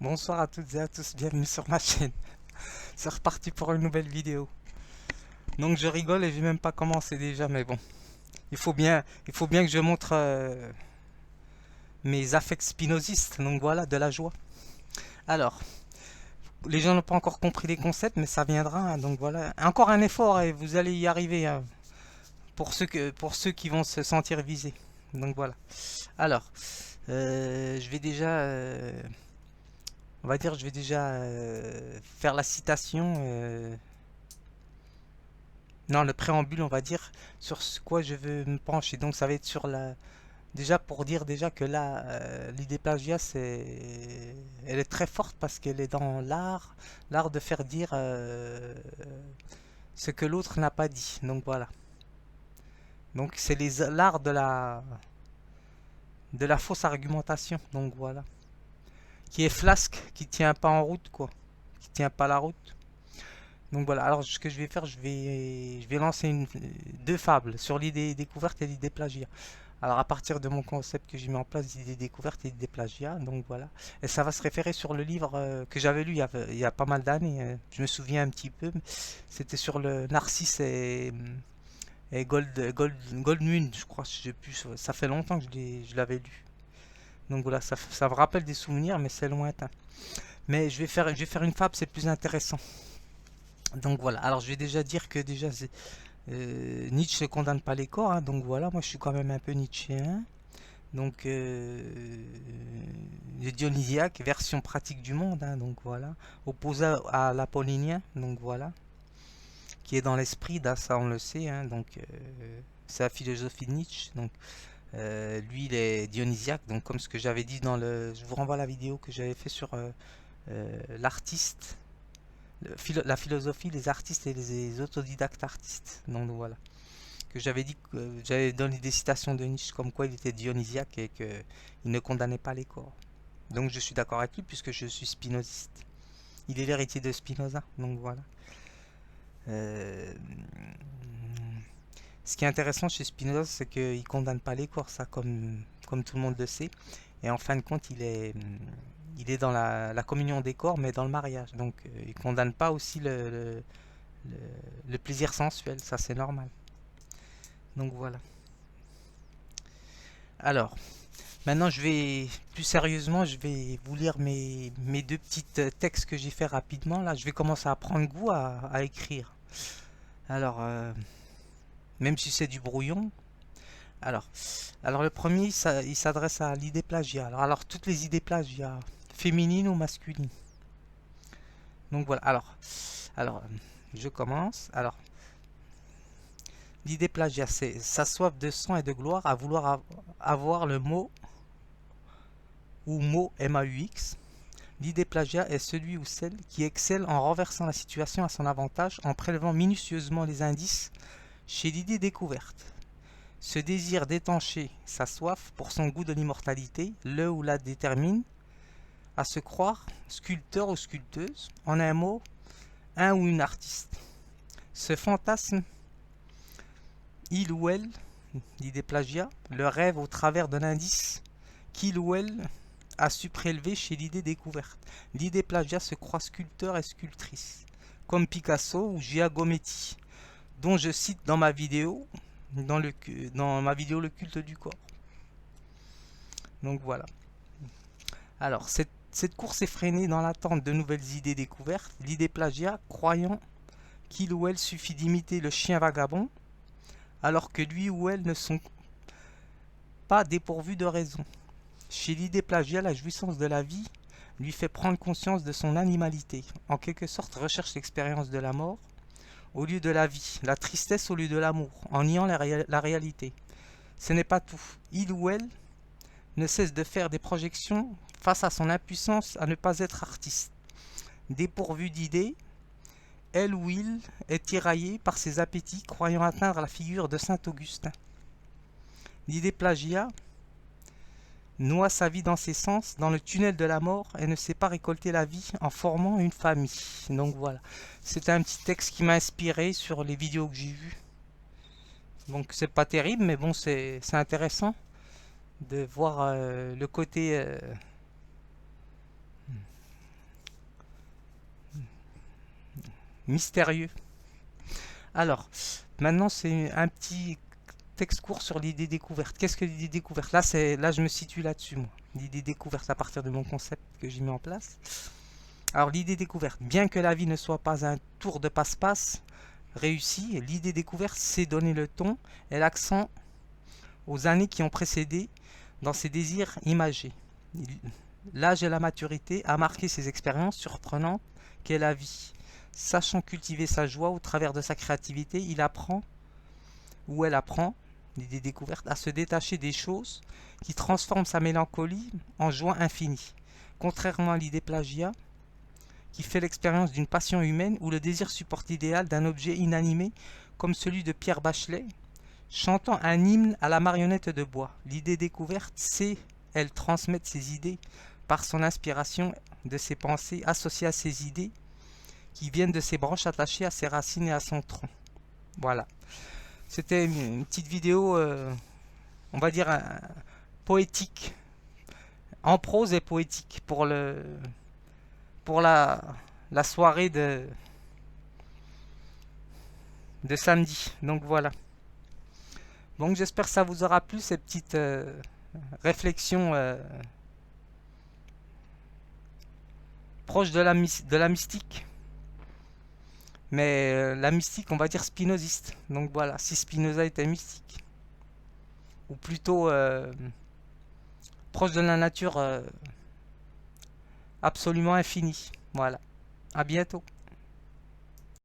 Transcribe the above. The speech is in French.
Bonsoir à toutes et à tous, bienvenue sur ma chaîne. C'est reparti pour une nouvelle vidéo. Donc je rigole et j'ai même pas commencé déjà, mais bon. Il faut bien que je montre mes affects spinozistes, donc voilà, de la joie. Alors, les gens n'ont pas encore compris les concepts, mais ça viendra, hein, donc voilà. Encore un effort et vous allez y arriver, hein, pour ceux qui vont se sentir visés. Donc voilà. Alors, je vais déjà, on va dire, je vais déjà faire la citation. Non, le préambule, on va dire, sur ce quoi je veux me pencher. Donc, ça va être sur la. Déjà, pour dire déjà que là, l'idée plagiat, elle est très forte parce qu'elle est dans l'art de faire dire ce que l'autre n'a pas dit. Donc, voilà. Donc, c'est l'art de la fausse argumentation. Donc, voilà. Qui est flasque, qui tient pas en route, quoi. Qui tient pas la route. Donc voilà, alors ce que je vais faire, je vais lancer deux fables sur l'idée découverte et l'idée plagiat. Alors à partir de mon concept que j'ai mis en place d'idée découverte et d'idée plagiat, donc voilà. Et ça va se référer sur le livre que j'avais lu il y a pas mal d'années, je me souviens un petit peu. C'était sur le Narcisse et Goldmund, je crois, je sais plus, ça fait longtemps que je l'avais lu. Donc voilà, ça me rappelle des souvenirs, mais c'est lointain. Mais je vais faire une fable, c'est plus intéressant. Donc voilà, alors je vais déjà dire que déjà Nietzsche ne condamne pas les corps, hein, donc voilà, moi je suis quand même un peu nietzschéen. Donc le dionysiaque, version pratique du monde, hein, donc voilà, opposé à l'apollinien, donc voilà, qui est dans l'esprit, ça on le sait, hein, donc c'est la philosophie de Nietzsche. Donc lui il est dionysiaque, donc comme ce que j'avais dit je vous renvoie à la vidéo que j'avais fait sur l'artiste, la philosophie, les artistes et les autodidactes artistes. Donc voilà. Que j'avais dit que j'avais donné des citations de Nietzsche comme quoi il était dionysiaque et qu'il ne condamnait pas les corps. Donc je suis d'accord avec lui puisque je suis spinoziste. Il est l'héritier de Spinoza. Donc voilà. Euh, Ce qui est intéressant chez Spinoza, c'est qu'il ne condamne pas les corps, ça comme tout le monde le sait. Et en fin de compte, il est dans la communion des corps, mais dans le mariage. Donc il ne condamne pas aussi le, le plaisir sensuel, ça c'est normal. Donc voilà. Alors, maintenant plus sérieusement, je vais vous lire mes deux petits textes que j'ai fait rapidement. Là, je vais commencer à prendre goût à écrire. Alors, même si c'est du brouillon. Alors, alors le premier, il s'adresse à l'idée plagiat. Alors, toutes les idées plagiat, féminines ou masculines. Donc voilà. Alors, je commence. Alors, l'idée plagiat, c'est sa soif de sang et de gloire à vouloir avoir le mot ou mot MAUX. L'idée plagiat est celui ou celle qui excelle en renversant la situation à son avantage en prélevant minutieusement les indices chez l'idée découverte. Ce désir d'étancher sa soif pour son goût de l'immortalité le ou la détermine à se croire sculpteur ou sculpteuse, en un mot, un ou une artiste. Ce fantasme, il ou elle, l'idée plagiat, le rêve au travers d'un indice qu'il ou elle a su prélever chez l'idée découverte. L'idée plagiat se croit sculpteur et sculptrice, comme Picasso ou Giacometti, dont je cite dans ma vidéo, le culte du corps. Donc voilà. Alors, cette course effrénée dans l'attente de nouvelles idées découvertes, l'idée plagiat, croyant qu'il ou elle suffit d'imiter le chien vagabond, alors que lui ou elle ne sont pas dépourvus de raison. Chez l'idée plagiat, la jouissance de la vie lui fait prendre conscience de son animalité, en quelque sorte recherche l'expérience de la mort au lieu de la vie, la tristesse au lieu de l'amour, en niant la réalité. Ce n'est pas tout. Il ou elle ne cesse de faire des projections face à son impuissance à ne pas être artiste. Dépourvu d'idées, elle ou il est tiraillé par ses appétits croyant atteindre la figure de saint Augustin. L'idée plagiat noie sa vie dans ses sens, dans le tunnel de la mort, et ne sait pas récolter la vie en formant une famille. Donc voilà, c'était un petit texte qui m'a inspiré sur les vidéos que j'ai vues. Donc c'est pas terrible, mais bon, c'est intéressant de voir le côté mystérieux. Alors, maintenant c'est un petit texte court sur l'idée découverte. Qu'est-ce que l'idée découverte? Là, je me situe là-dessus, moi. L'idée découverte à partir de mon concept que j'ai mis en place. Alors, l'idée découverte, bien que la vie ne soit pas un tour de passe-passe réussi, l'idée découverte, c'est donner le ton et l'accent aux années qui ont précédé dans ses désirs imagés. L'âge et la maturité a marqué ces expériences surprenantes qu'est la vie. Sachant cultiver sa joie au travers de sa créativité, il apprend, ou elle apprend, l'idée découverte, à se détacher des choses qui transforment sa mélancolie en joie infinie. Contrairement à l'idée plagiat, qui fait l'expérience d'une passion humaine où le désir supporte l'idéal d'un objet inanimé comme celui de Pierre Bachelet, chantant un hymne à la marionnette de bois. L'idée découverte sait, elle, transmettre ses idées par son inspiration de ses pensées associées à ses idées qui viennent de ses branches attachées à ses racines et à son tronc. Voilà. C'était une petite vidéo, on va dire, poétique, en prose et poétique pour la soirée de samedi. Donc voilà. Donc j'espère que ça vous aura plu, ces petites réflexions proches de la mystique. Mais la mystique, on va dire spinoziste. Donc voilà, si Spinoza était mystique. Ou plutôt proche de la nature absolument infinie. Voilà. À bientôt.